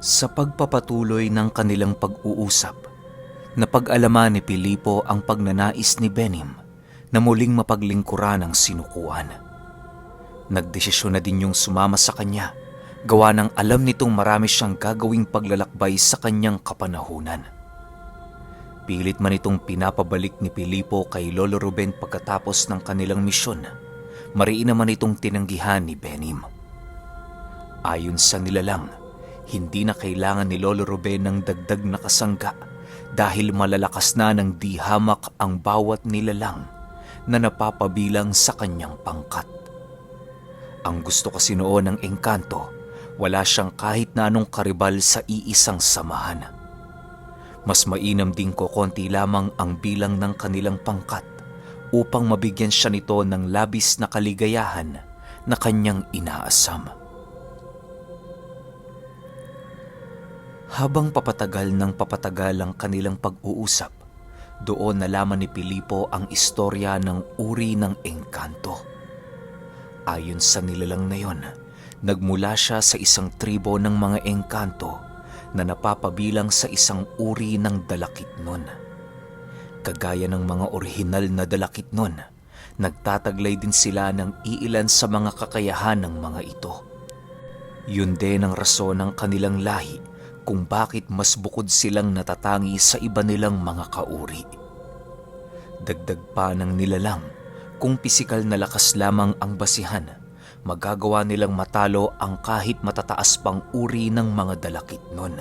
Sa pagpapatuloy ng kanilang pag-uusap, napag-alaman ni Pilipo ang pagnanais ni Benim na muling mapaglingkuran ang sinukuan. Nagdesisyon na din yung sumama sa kanya, gawa ng alam nitong marami siyang gagawing paglalakbay sa kanyang kapanahunan. Pilit man itong pinapabalik ni Pilipo kay Lolo Ruben pagkatapos ng kanilang misyon, mariin naman itong tinanggihan ni Benim. Ayon sa nilalang, hindi na kailangan ni Lolo Ruben ng dagdag na kasangga dahil malalakas na ng di hamak ang bawat nilalang na napapabilang sa kanyang pangkat. Ang gusto kasi noon ng engkanto, wala siyang kahit na anong karibal sa iisang samahan. Mas mainam din ko konti lamang ang bilang ng kanilang pangkat upang mabigyan siya nito ng labis na kaligayahan na kanyang inaasam. Habang papatagal ng papatagal ang kanilang pag-uusap, doon nalaman ni Pilipo ang istorya ng uri ng engkanto. Ayon sa nilalang na yon, nagmula siya sa isang tribo ng mga engkanto na napapabilang sa isang uri ng dalakitnon. Kagaya ng mga orihinal na dalakitnon, nagtataglay din sila ng iilan sa mga kakayahan ng mga ito. Yun din ang rason ng kanilang lahi kung bakit mas bukod silang natatangi sa iba nilang mga kauri. Dagdag pa ng nilalang, kung pisikal na lakas lamang ang basihan, magagawa nilang matalo ang kahit matataas pang uri ng mga dalakitnon.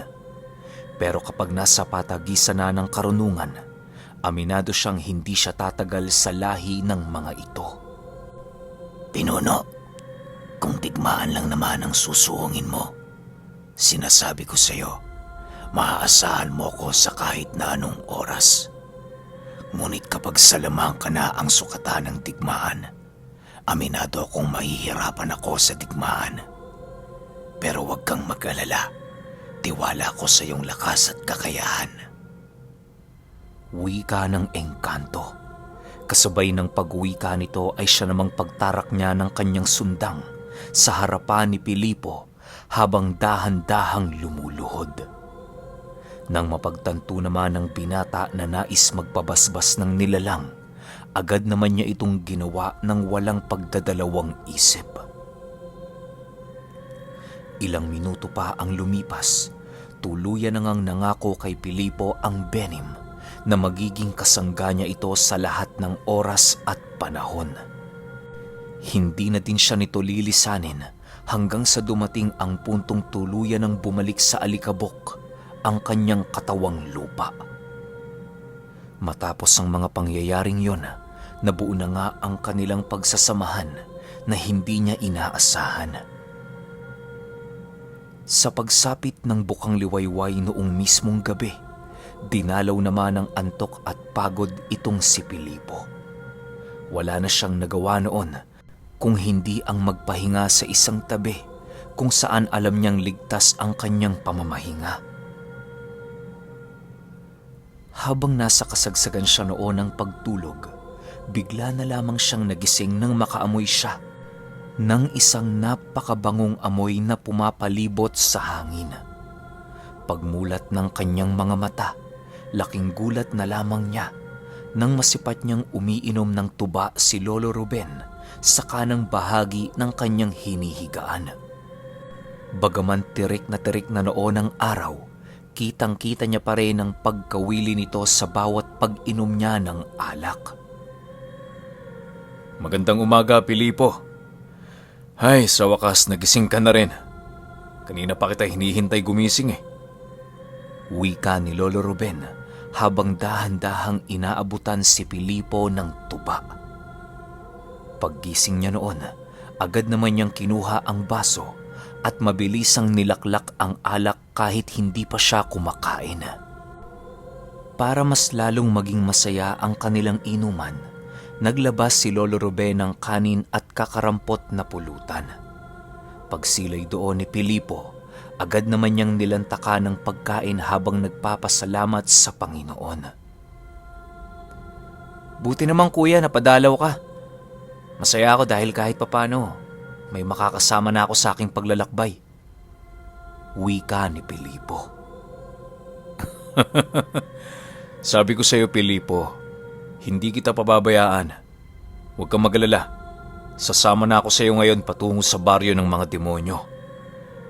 Pero kapag nasa patagisan na ng karunungan, aminado siyang hindi siya tatagal sa lahi ng mga ito. Pinuno, kung digmaan lang naman ang susuungin mo, sinasabi ko sa'yo, maaasahan mo ko sa kahit na anong oras. Ngunit kapag salamang ka na ang sukatan ng digmaan, aminado akong mahihirapan ako sa digmaan. Pero huwag kang mag-alala, tiwala ko sa iyong lakas at kakayahan. Wika ng engkanto. Kasabay ng pagwika nito ay siya namang pagtarak niya ng kanyang sundang sa harapan ni Pilipo habang dahan-dahang lumuluhod. Nang mapagtanto naman ng binata na nais magpabasbas ng nilalang, agad naman niya itong ginawa ng walang pagdadalawang isip. Ilang minuto pa ang lumipas, tuluyan na ngang nangako kay Pilipo ang Benim na magiging kasangga niya ito sa lahat ng oras at panahon. Hindi na din siya nito lilisanin hanggang sa dumating ang puntong tuluyan ng bumalik sa alikabok ang kanyang katawang lupa. Matapos ang mga pangyayaring yon, nabuo na nga ang kanilang pagsasamahan na hindi niya inaasahan. Sa pagsapit ng bukang liwayway noong mismong gabi, dinalaw naman ng antok at pagod itong si Pilipo. Wala na siyang nagawa noon kung hindi ang magpahinga sa isang tabi kung saan alam niyang ligtas ang kanyang pamamahinga. Habang nasa kasagsagan siya noon ng pagtulog, bigla na lamang siyang nagising nang makaamoy siya ng isang napakabangong amoy na pumapalibot sa hangin. Pagmulat ng kanyang mga mata, laking gulat na lamang niya nang masipat niyang umiinom ng tuba si Lolo Ruben sa kanang bahagi ng kanyang hinihigaan. Bagaman tirik na noon ang araw, kitang-kita niya pa rin ang pagkawili nito sa bawat pag-inom niya ng alak. Magandang umaga, Pilipo. Ay, sa wakas nagising ka na rin. Kanina pa kita hinihintay gumising eh. Wika ni Lolo Ruben habang dahan-dahang inaabutan si Pilipo ng tuba. Paggising niya noon, agad naman niyang kinuha ang baso at mabilisang nilaklak ang alak kahit hindi pa siya kumakain. Para mas lalong maging masaya ang kanilang inuman, naglabas si Lolo Ruben ng kanin at kakarampot na pulutan. Pagsilay doon ni Pilipo, agad naman niyang nilantakan ng pagkain habang nagpapasalamat sa Panginoon. Buti naman kuya, napadalaw ka. Masaya ako dahil kahit papano, may makakasama na ako sa aking paglalakbay. Wika ni Pilipo. Sabi ko sa'yo, Pilipo, hindi kita pababayaan. Huwag kang magalala. Sasama na ako sa'yo ngayon patungo sa baryo ng mga demonyo.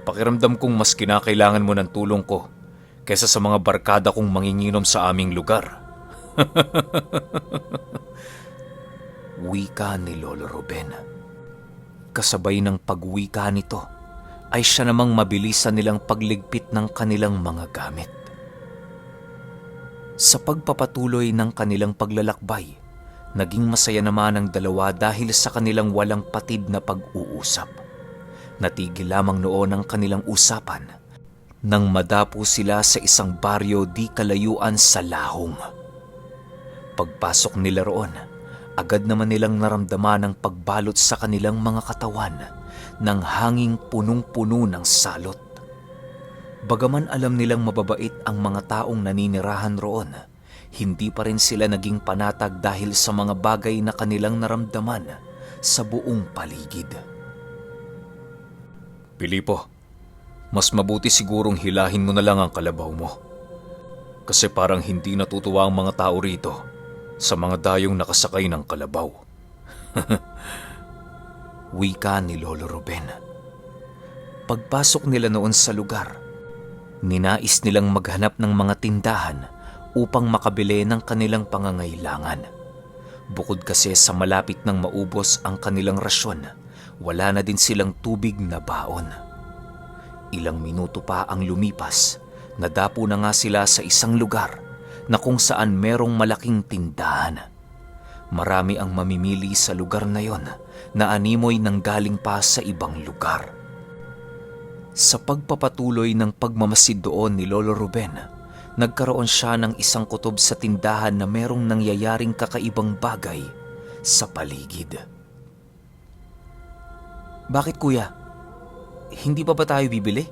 Pakiramdam kong mas kinakailangan mo ng tulong ko kaysa sa mga barkada kong manginginom sa aming lugar. Wika ni Lolo Ruben. Kasabay ng pagwika nito ay siya namang mabilisan nilang pagligpit ng kanilang mga gamit. Sa pagpapatuloy ng kanilang paglalakbay, naging masaya naman ang dalawa dahil sa kanilang walang patid na pag-uusap. Natigil lamang noon ang kanilang usapan nang madapo sila sa isang baryo di kalayuan sa Lahong. Pagpasok nila roon, agad naman nilang naramdaman ang pagbalot sa kanilang mga katawan ng hanging punong-puno ng salot. Bagaman alam nilang mababait ang mga taong naninirahan roon, hindi pa rin sila naging panatag dahil sa mga bagay na kanilang naramdaman sa buong paligid. Pilipo, mas mabuti sigurong hilahin mo na lang ang kalabaw mo. Kasi parang hindi natutuwa ang mga tao rito sa mga dayong nakasakay ng kalabaw. Wika ni Lolo Ruben. Pagpasok nila noon sa lugar, ninais nilang maghanap ng mga tindahan upang makabili ng kanilang pangangailangan. Bukod kasi sa malapit nang maubos ang kanilang rasyon, wala na din silang tubig na baon. Ilang minuto pa ang lumipas, nadapo na nga sila sa isang lugar na kung saan merong malaking tindahan. Marami ang mamimili sa lugar na yon na animoy nang galing pa sa ibang lugar. Sa pagpapatuloy ng pagmamasid doon ni Lolo Ruben, nagkaroon siya ng isang kutob sa tindahan na merong nangyayaring kakaibang bagay sa paligid. Bakit kuya? Hindi pa ba tayo bibili?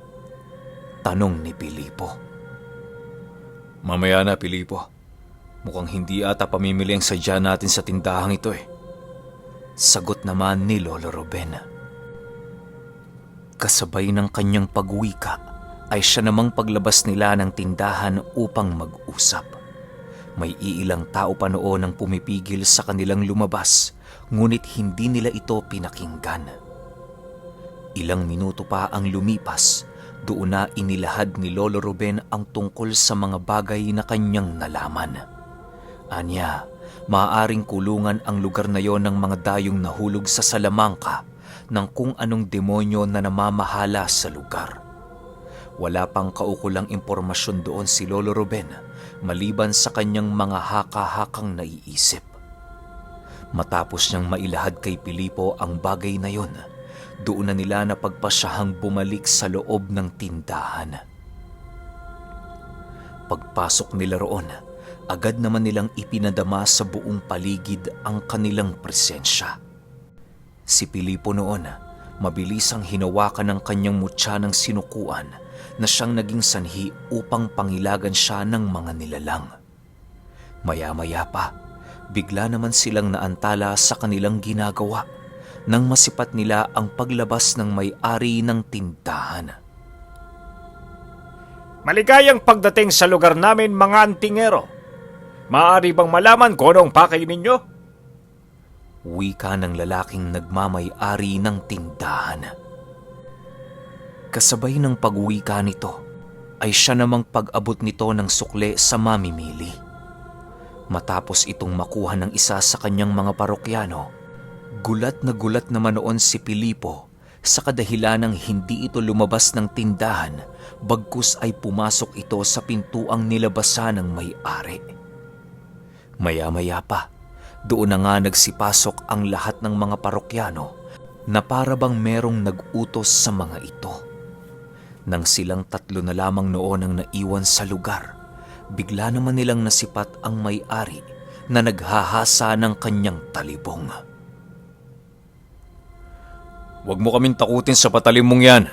Tanong ni Pilipo. Mamaya na, Pilipo. Mukhang hindi ata pamimili ang sadya natin sa tindahang ito eh. Sagot naman ni Lolo Ruben. Kasabay ng kanyang pagwika ay siya namang paglabas nila ng tindahan upang mag-usap. May iilang tao pa noon ang pumipigil sa kanilang lumabas, ngunit hindi nila ito pinakinggan. Ilang minuto pa ang lumipas, doon na inilahad ni Lolo Ruben ang tungkol sa mga bagay na kanyang nalaman. Anya, maaaring kulungan ang lugar na yon ng mga dayong nahulog sa salamangka ng kung anong demonyo na namamahala sa lugar. Wala pang kaukulang impormasyon doon si Lolo Ruben, maliban sa kanyang mga haka-hakang naiisip. Matapos niyang mailahad kay Pilipo ang bagay na yon, doon na nila napagpasyahang bumalik sa loob ng tindahan. Pagpasok nila roon, agad naman nilang ipinadama sa buong paligid ang kanilang presensya. Si Pilipo noon, mabilisang hinawakan ng kanyang mutya ng sinukuan na siyang naging sanhi upang pangilagan siya ng mga nilalang. Maya-maya pa, bigla naman silang naantala sa kanilang ginagawa nang masipat nila ang paglabas ng may-ari ng tindahan. Maligayang pagdating sa lugar namin, mga antingero. Maaari bang malaman kung anong pakay ninyo? Wika ng lalaking nagmamay-ari ng tindahan. Kasabay ng pagwika nito, ay siya namang pag-abot nito ng sukle sa mamimili. Matapos itong makuha ng isa sa kanyang mga parokyano, gulat naman noon si Pilipo sa kadahilanang hindi ito lumabas ng tindahan bagkus ay pumasok ito sa pintuang nilabasan ng may-ari. Maya-maya pa, doon na nga nagsipasok ang lahat ng mga parokyano na para bang merong nag-utos sa mga ito. Nang silang tatlo na lamang noon ang naiwan sa lugar, bigla naman nilang nasipat ang may-ari na naghahasa ng kanyang talibong. Huwag mo kaming takutin sa patalim mong yan.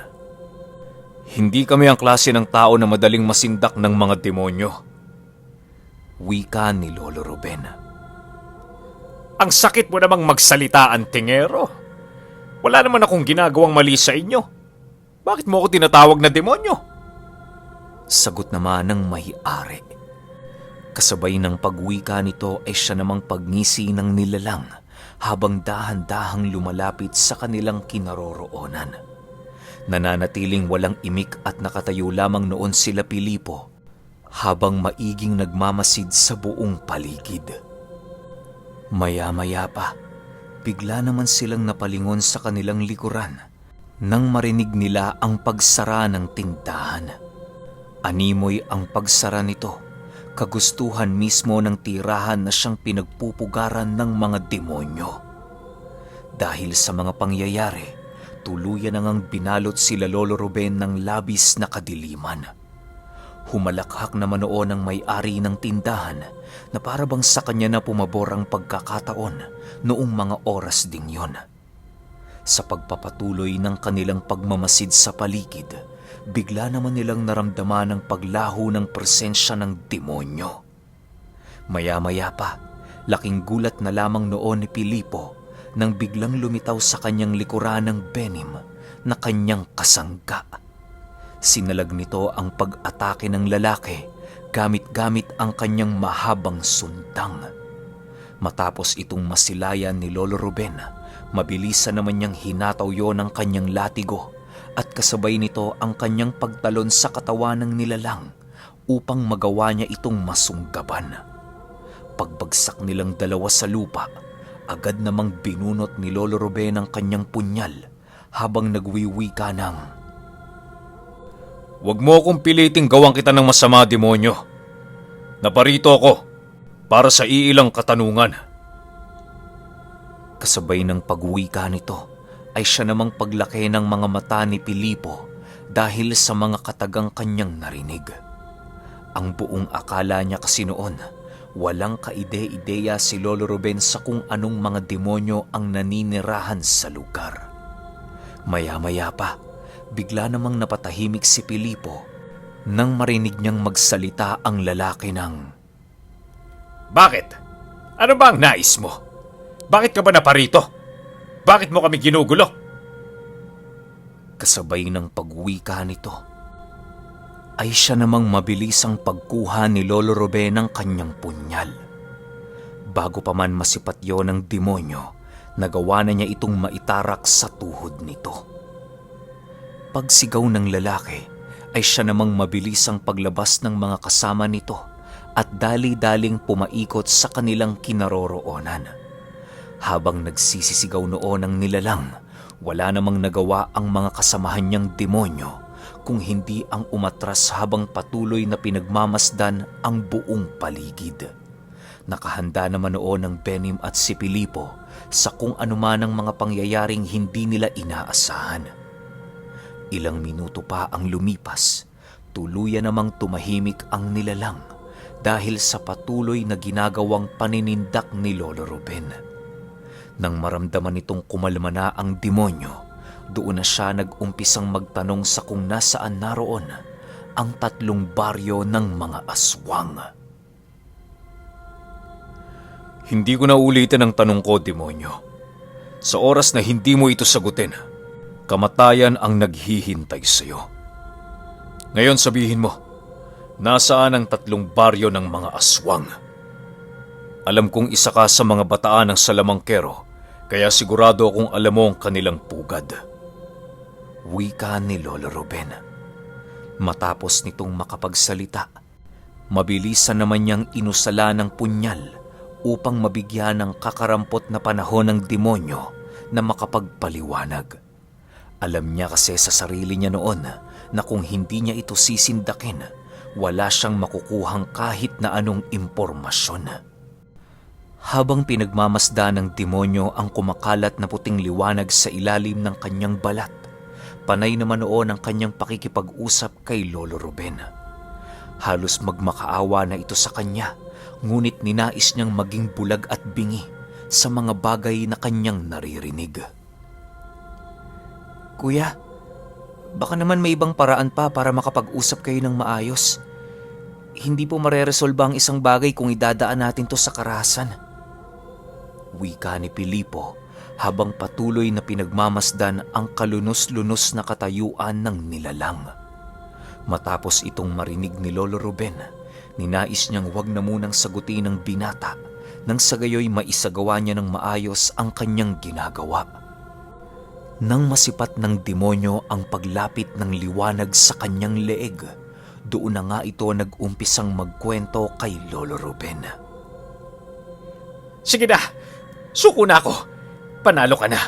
Hindi kami ang klase ng tao na madaling masindak ng mga demonyo. Wika ni Lolo Ruben. Ang sakit mo namang magsalita, antingero. Wala naman akong ginagawang mali sa inyo. Bakit mo ako tinatawag na demonyo? Sagot naman ng may-ari. Kasabay ng pagwika nito ay siya namang pagngisi ng nilalang habang dahan-dahang lumalapit sa kanilang kinaroroonan. Nananatiling walang imik at nakatayo lamang noon sila Pilipo habang maiging nagmamasid sa buong paligid. Maya-maya pa, bigla naman silang napalingon sa kanilang likuran nang marinig nila ang pagsara ng tindahan. Animoy ang pagsara nito, kagustuhan mismo ng tirahan na siyang pinagpupugaran ng mga demonyo. Dahil sa mga pangyayari, tuluyan nang binalot sila Lolo Ruben ng labis na kadiliman. Humalakhak naman noon ang may-ari ng tindahan na para bang sa kanya na pumabor ang pagkakataon noong mga oras ding yon. Sa pagpapatuloy ng kanilang pagmamasid sa paligid, bigla naman nilang naramdaman ang paglaho ng presensya ng demonyo. Maya-maya pa, laking gulat na lamang noon ni Pilipo nang biglang lumitaw sa kanyang likuran ng Benim na kanyang kasangga. Sinalag nito ang pag-atake ng lalaki gamit-gamit ang kanyang mahabang sundang. Matapos itong masilayan ni Lolo Ruben, mabilisan naman niyang hinataw yon ang kanyang latigo at kasabay nito ang kanyang pagtalon sa katawan ng nilalang upang magawa niya itong masunggaban. Pagbagsak nilang dalawa sa lupa, agad namang binunot ni Lolo Ruben ang kanyang punyal habang nagwiwika ng, Huwag mo akong piliting gawang kita ng masama, demonyo. Naparito ako para sa iilang katanungan. kasabay ng pagwika nito ay siya namang paglaki ng mga mata ni Pilipo dahil sa mga katagang kanyang narinig. Ang buong akala niya kasi noon, walang kaide-ideya si Lolo Ruben sa kung anong mga demonyo ang naninirahan sa lugar. Maya-maya pa, bigla namang napatahimik si Pilipo nang marinig niyang magsalita ang lalaki ng, Bakit? Ano ba ang nais mo? Bakit ka ba naparito? Bakit mo kami ginugulo? kasabay ng pagwika nito, ay siya namang mabilisang pagkuha ni Lolo Ruben ng kanyang punyal. Bago pa man masipat yon ng demonyo, nagawa na niya itong maitarak sa tuhod nito. Pagsigaw ng lalaki, ay siya namang mabilisang paglabas ng mga kasama nito at dali-daling pumaikot sa kanilang kinaroroonan. Habang nagsisisigaw noon ang nilalang, wala namang nagawa ang mga kasamahan niyang demonyo kung hindi ang umatras habang patuloy na pinagmamasdan ang buong paligid. Nakahanda naman noon ang Benim at si Pilipo sa kung anuman ang mga pangyayaring hindi nila inaasahan. Ilang minuto pa ang lumipas, tuluyan namang tumahimik ang nilalang dahil sa patuloy na ginagawang paninindak ni Lolo Ruben. Nang maramdaman nitong kumalma na ang demonyo, doon na siya nag-umpisang magtanong sa kung nasaan naroon ang 3 baryo ng mga aswang. Hindi ko na ulitin ang tanong ko, demonyo. Sa oras na hindi mo ito sagutin, kamatayan ang naghihintay sa iyo. Ngayon sabihin mo, nasaan ang 3 baryo ng mga aswang? Alam kong isa ka sa mga bataan ng Salamangkero, kaya sigurado akong alam mo ang kanilang pugad. Wika ni Lolo Ruben. Matapos nitong makapagsalita, mabilisan naman niyang inusala ng punyal upang mabigyan ng kakarampot na panahon ng demonyo na makapagpaliwanag. Alam niya kasi sa sarili niya noon na kung hindi niya ito sisindakin, wala siyang makukuhang kahit na anong impormasyon. Habang pinagmamasda ng demonyo ang kumakalat na puting liwanag sa ilalim ng kanyang balat, panay naman noon ang kanyang pakikipag-usap kay Lolo Ruben. Halos magmakaawa na ito sa kanya, ngunit ninais niyang maging bulag at bingi sa mga bagay na kanyang naririnig. Kuya, baka naman may ibang paraan pa para makapag-usap kayo ng maayos. Hindi po mareresolba ang isang bagay kung idadaan natin to sa karahasan. Wika ni Pilipo habang patuloy na pinagmamasdan ang kalunos-lunos na katayuan ng nilalang. Matapos itong marinig ni Lolo Ruben, ninais niyang wag na munang sagutin ng binata nang sa gayoy maisagawa niya ng maayos ang kanyang ginagawa. Nang masipat ng demonyo ang paglapit ng liwanag sa kanyang leeg, doon na nga ito nag-umpisang magkwento kay Lolo Ruben. Sige na, suko na ako. Panalo ka na.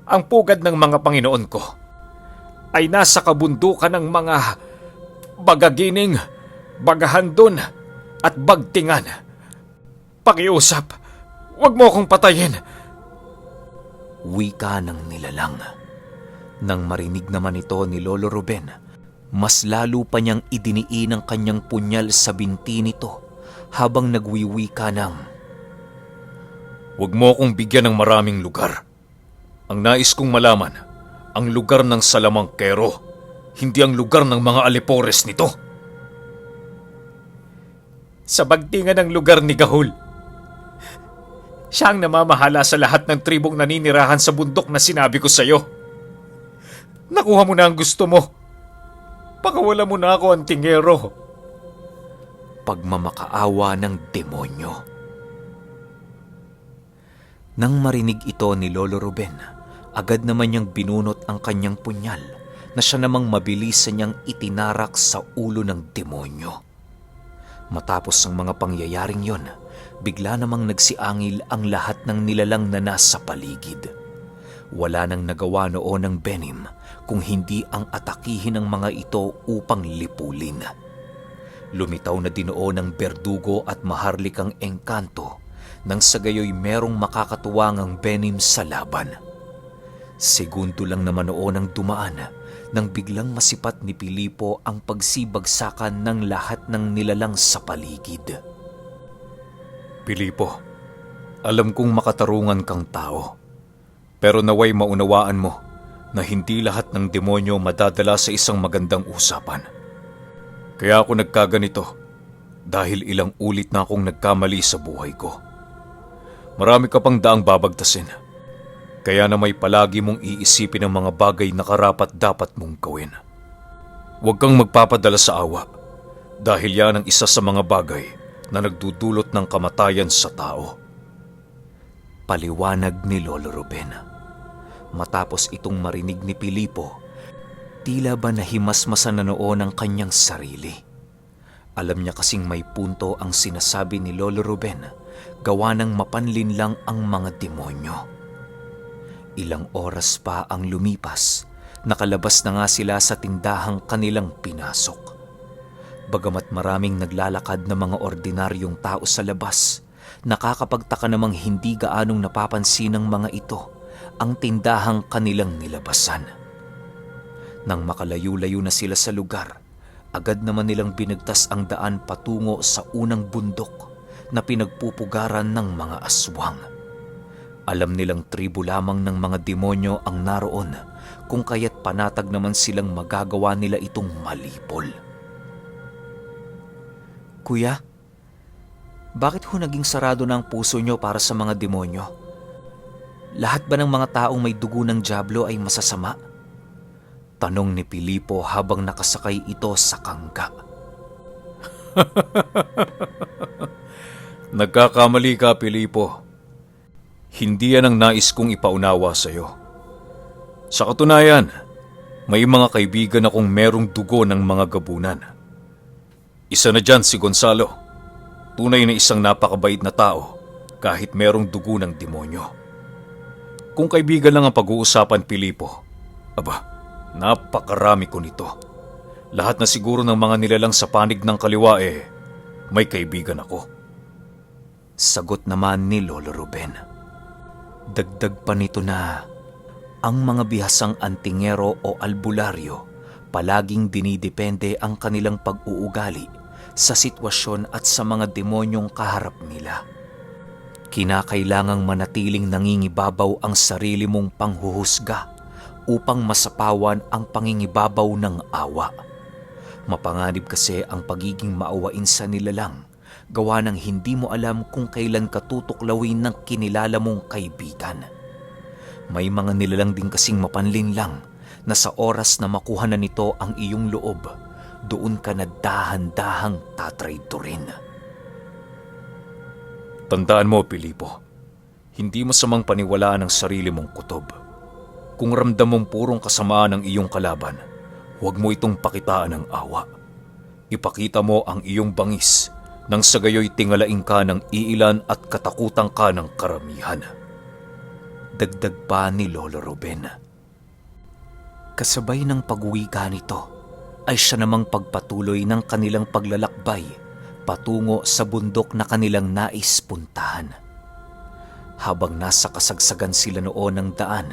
Ang pugad ng mga Panginoon ko ay nasa kabundukan ng mga bagagining, bagahandon at bagtingan. Pakiusap, huwag mo akong patayin. Wika ng nilalang. Nang marinig naman ito ni Lolo Ruben, mas lalo pa niyang idiniin ang kanyang punyal sa binti nito habang nagwiwika ng, Huwag mo akong bigyan ng maraming lugar. Ang nais kong malaman, ang lugar ng salamangkero, hindi ang lugar ng mga alipores nito. Sa bagtingan ng lugar ni Gahul. Siya ang namamahala sa lahat ng tribong naninirahan sa bundok na sinabi ko sa iyo. Nakuha mo na ang gusto mo. Pakawala mo na ako, antingero. pagmamakaawa ng demonyo. Nang marinig ito ni Lolo Ruben, agad naman niyang binunot ang kanyang punyal na siya namang mabilis niyang itinarak sa ulo ng demonyo. Matapos ang mga pangyayaring yon, bigla namang nagsiangil ang lahat ng nilalang na nasa paligid. Wala nang nagawa noon ng Benim kung hindi ang atakihin ng mga ito upang lipulin. Lumitaw na dinoon ng berdugo at maharlikang engkanto nang sa gayoy merong makakatuwangang Benim sa laban. Segundo lang naman noon ang dumaan nang biglang masipat ni Pilipo ang pagsibagsakan ng lahat ng nilalang sa paligid. Pilipo, alam kong makatarungan kang tao, pero naway maunawaan mo na hindi lahat ng demonyo madadala sa isang magandang usapan. Kaya ako nagkaganito dahil ilang ulit na akong nagkamali sa buhay ko. Marami ka pang daang babagtasin, kaya na may palagi mong iisipin ang mga bagay na karapat-dapat mong gawin. Huwag kang magpapadala sa awa dahil yan ang isa sa mga bagay na nagdudulot ng kamatayan sa tao. Paliwanag ni Lolo Ruben. Matapos itong marinig ni Pilipo, tila ba nahimasmasan na noon ang kanyang sarili. Alam niya kasing may punto ang sinasabi ni Lolo Ruben, gawa ng mapanlin lang ang mga demonyo. Ilang oras pa ang lumipas, nakalabas na nga sila sa tindahang kanilang pinasok. Bagamat maraming naglalakad na mga ordinaryong tao sa labas, nakakapagtaka namang hindi gaanong napapansin ng mga ito ang tindahang kanilang nilabasan. Nang makalayo-layo na sila sa lugar, agad naman nilang binigtas ang daan patungo sa unang bundok na pinagpupugaran ng mga aswang. Alam nilang tribo lamang ng mga demonyo ang naroon, kung kaya't panatag naman silang magagawa nila itong malipol. Kuya, bakit ho naging sarado na ang puso nyo para sa mga demonyo? Lahat ba ng mga taong may dugo ng dyablo ay masasama? Tanong ni Pilipo habang nakasakay ito sa kangka. Nagkakamali ka, Pilipo. Hindi yan ang nais kong ipaunawa sa iyo. Sa katunayan, may mga kaibigan akong merong dugo ng mga gabunan. Isa na dyan si Gonzalo. Tunay na isang napakabait na tao kahit merong dugo ng demonyo. Kung kaibigan lang ang pag-uusapan, Pilipo, aba, napakarami ko nito. Lahat na siguro ng mga nilalang sa panig ng kaliwa may kaibigan ako. Sagot naman ni Lolo Ruben. Dagdag pa nito na ang mga bihasang antingero o albularyo palaging dinidepende ang kanilang pag-uugali sa sitwasyon at sa mga demonyong kaharap nila. Kinakailangang manatiling nangingibabaw ang sarili mong panghuhusga upang masapawan ang pangingibabaw ng awa. Mapanganib kasi ang pagiging maawain sa nilalang, gawa ng hindi mo alam kung kailan ka tutuklawin ng kinilala mong kaibigan. May mga nilalang din kasing mapanlinlang na sa oras na makuha na nito ang iyong loob, doon ka na dahan-dahang tatraidorin. Tandaan mo, Pilipo, hindi masamang paniwalaan ang sarili mong kutob. Kung ramdam mong purong kasamaan ang iyong kalaban, huwag mo itong pakitaan ng awa. Ipakita mo ang iyong bangis nang sa gayoy tingalain ka ng iilan at katakutan ka ng karamihan. Dagdag pa ni Lolo Ruben. Kasabay ng pag-uwi nito ay siya namang pagpatuloy ng kanilang paglalakbay patungo sa bundok na kanilang nais puntahan. Habang nasa kasagsagan sila noon ng daan,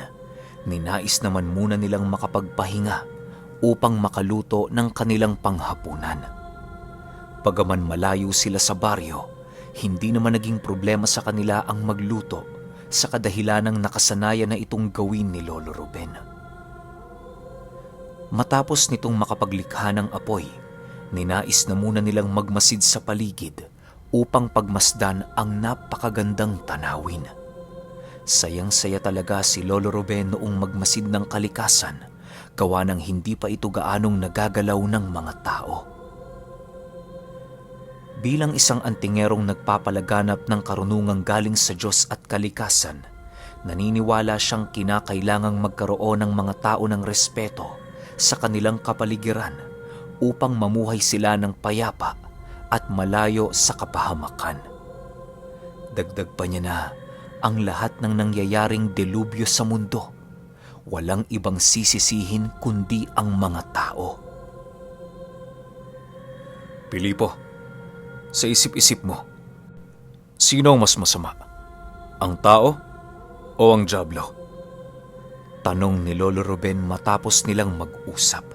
ninais naman muna nilang makapagpahinga upang makaluto ng kanilang panghapunan. Bagaman malayo sila sa baryo, hindi naman naging problema sa kanila ang magluto sa kadahilanang nakasanayan na itong gawin ni Lolo Ruben. Matapos nitong makapaglikha ng apoy, ninais na muna nilang magmasid sa paligid upang pagmasdan ang napakagandang tanawin. Sayang-saya talaga si Lolo Ruben noong magmasid ng kalikasan, gawa ng hindi pa ito gaanong nagagalaw ng mga tao. Bilang isang antingerong nagpapalaganap ng karunungang galing sa Diyos at kalikasan, naniniwala siyang kinakailangang magkaroon ng mga tao ng respeto sa kanilang kapaligiran upang mamuhay sila ng payapa at malayo sa kapahamakan. Dagdag pa niya na ang lahat ng nangyayaring delubyo sa mundo, walang ibang sisisihin kundi ang mga tao. Pilipo, sa isip-isip mo, sino ang mas masama? Ang tao o ang dyablo? Tanong ni Lolo Ruben matapos nilang mag-usap.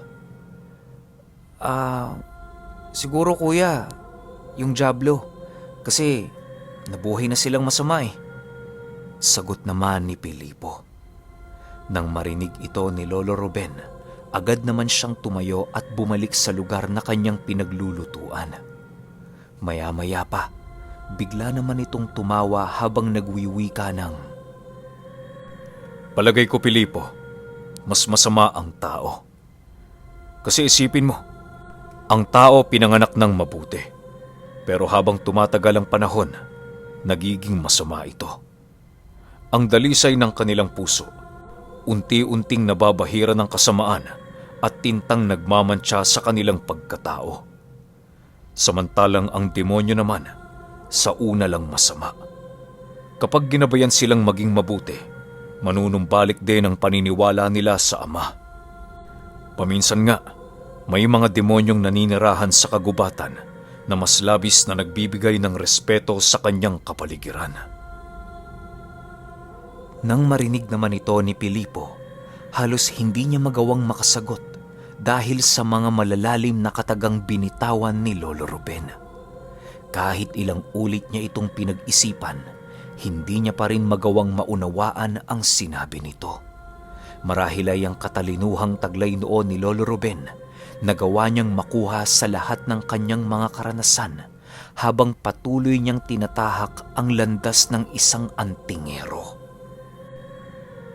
Siguro kuya, yung dyablo. Kasi nabuhay na silang masama eh. Sagot naman ni Pilipo. Nang marinig ito ni Lolo Ruben, agad naman siyang tumayo at bumalik sa lugar na kanyang pinaglulutuan. Maya-maya pa, bigla naman itong tumawa habang nagwiwika ng, Palagay ko, Pilipo, mas masama ang tao. Kasi isipin mo, ang tao pinanganak ng mabuti. Pero habang tumatagal ang panahon, nagiging masama ito. Ang dalisay ng kanilang puso, unti-unting nababahira ng kasamaan at tintang nagmamantsa sa kanilang pagkatao. Samantalang ang demonyo naman, sa una lang masama. Kapag ginabayan silang maging mabuti, manunumbalik din ang paniniwala nila sa Ama. Paminsan nga, may mga demonyong naninirahan sa kagubatan na mas labis na nagbibigay ng respeto sa kanyang kapaligiran. Nang marinig naman ito ni Pilipo, halos hindi niya magawang makasagot dahil sa mga malalalim na katagang binitawan ni Lolo Ruben. Kahit ilang ulit niya itong pinag-isipan, hindi niya pa rin magawang maunawaan ang sinabi nito. Marahil ay ang katalinuhang taglay noon ni Lolo Ruben nagawa niyang makuha sa lahat ng kanyang mga karanasan habang patuloy niyang tinatahak ang landas ng isang antingero.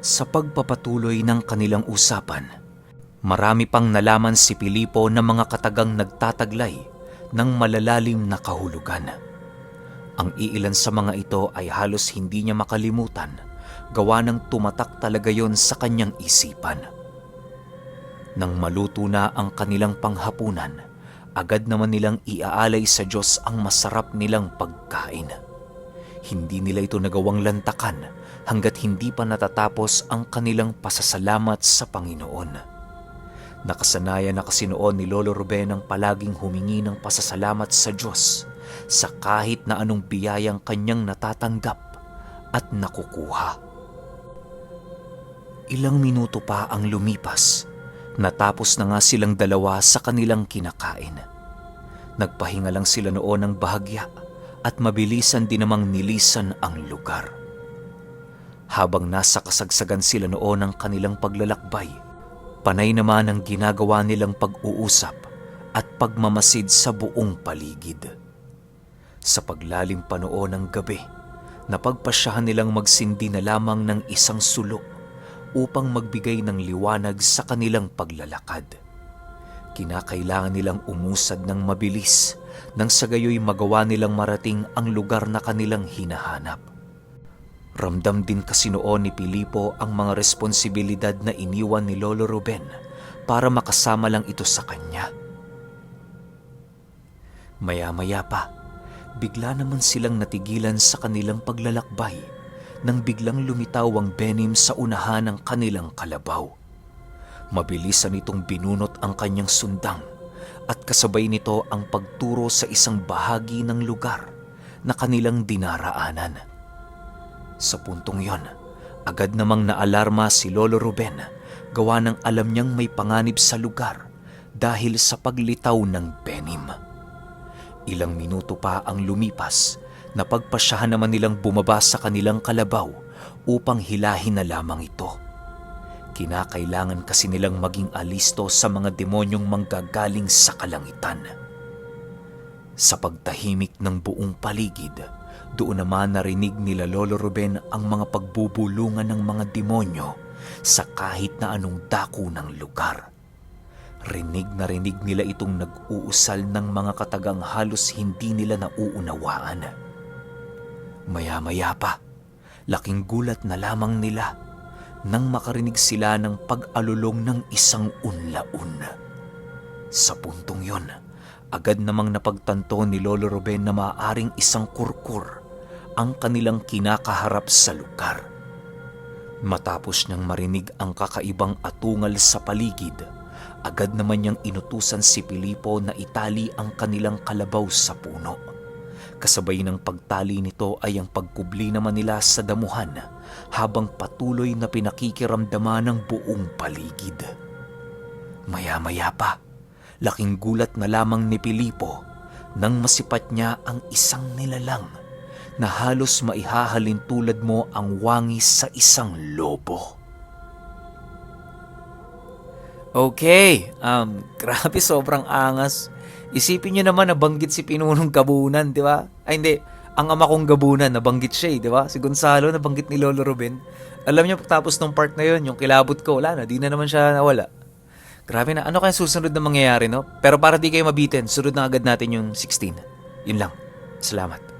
Sa pagpapatuloy ng kanilang usapan, marami pang nalaman si Pilipo na mga katagang nagtataglay ng malalalim na kahulugan. Ang iilan sa mga ito ay halos hindi niya makalimutan, gawa ng tumatak talaga yon sa kanyang isipan. Nang maluto na ang kanilang panghapunan, agad naman nilang iaalay sa Diyos ang masarap nilang pagkain. Hindi nila ito nagawang lantakan hanggat hindi pa natatapos ang kanilang pasasalamat sa Panginoon. Nakasanayan na kasi noon ni Lolo Ruben ang palaging humingi ng pasasalamat sa Diyos sa kahit na anong biyayang kanyang natatanggap at nakukuha. Ilang minuto pa ang lumipas, natapos na nga silang dalawa sa kanilang kinakain. Nagpahinga lang sila noon ng bahagya at mabilisan din namang nilisan ang lugar. Habang nasa kasagsagan sila noon ng kanilang paglalakbay, panay naman ang ginagawa nilang pag-uusap at pagmamasid sa buong paligid. Sa paglalim pa noon ng gabi, napagpasyahan nilang magsindi na lamang ng isang sulo upang magbigay ng liwanag sa kanilang paglalakad. Kinakailangan nilang umusad ng mabilis nang sa gayoy magawa nilang marating ang lugar na kanilang hinahanap. Ramdam din kasi noon ni Pilipo ang mga responsibilidad na iniwan ni Lolo Ruben para makasama lang ito sa kanya. Maya-maya pa, bigla naman silang natigilan sa kanilang paglalakbay nang biglang lumitaw ang Benim sa unahan ng kanilang kalabaw. Mabilisan itong binunot ang kanyang sundang at kasabay nito ang pagturo sa isang bahagi ng lugar na kanilang dinaraanan. Sa puntong yon, agad namang naalarma si Lolo Ruben gawa ng alam niyang may panganib sa lugar dahil sa paglitaw ng Benim. Ilang minuto pa ang lumipas na pagpasyahan naman nilang bumaba sa kanilang kalabaw upang hilahin na lamang ito. Kinakailangan kasi nilang maging alisto sa mga demonyong manggagaling sa kalangitan. Sa pagtahimik ng buong paligid, doon naman narinig nila Lolo Ruben ang mga pagbubulungan ng mga demonyo sa kahit na anong dako ng lugar. Rinig na rinig nila itong nag-uusal ng mga katagang halos hindi nila nauunawaan. Maya-maya pa, laking gulat na lamang nila nang makarinig sila ng pag-alulong ng isang unlaun. Sa puntong yon, agad namang napagtanto ni Lolo Ruben na maaaring isang kurkur ang kanilang kinakaharap sa lugar. Matapos niyang marinig ang kakaibang atungal sa paligid, agad naman niyang inutusan si Pilipo na itali ang kanilang kalabaw sa puno. Kasabay ng pagtali nito ay ang pagkubli naman nila sa damuhan habang patuloy na pinakikiramdaman ng buong paligid. Maya-maya pa, laking gulat na lamang ni Pilipo nang masipat niya ang isang nilalang na halos maihahalin tulad mo ang wangis sa isang lobo. Okay, grabe sobrang angas. Isipin nyo naman nabanggit si Pinunong Gabunan, di ba? Ay hindi, ang ama kong Gabunan, nabanggit siya di ba? Si Gonzalo, nabanggit ni Lolo Ruben. Alam niyo, pagtapos ng part na yon, yung kilabot ko, wala na, di na naman siya nawala. Grabe na, ano kaya susunod na mangyayari, no? Pero para di kayo mabitin, sunod na agad natin yung 16. Yun lang. Salamat.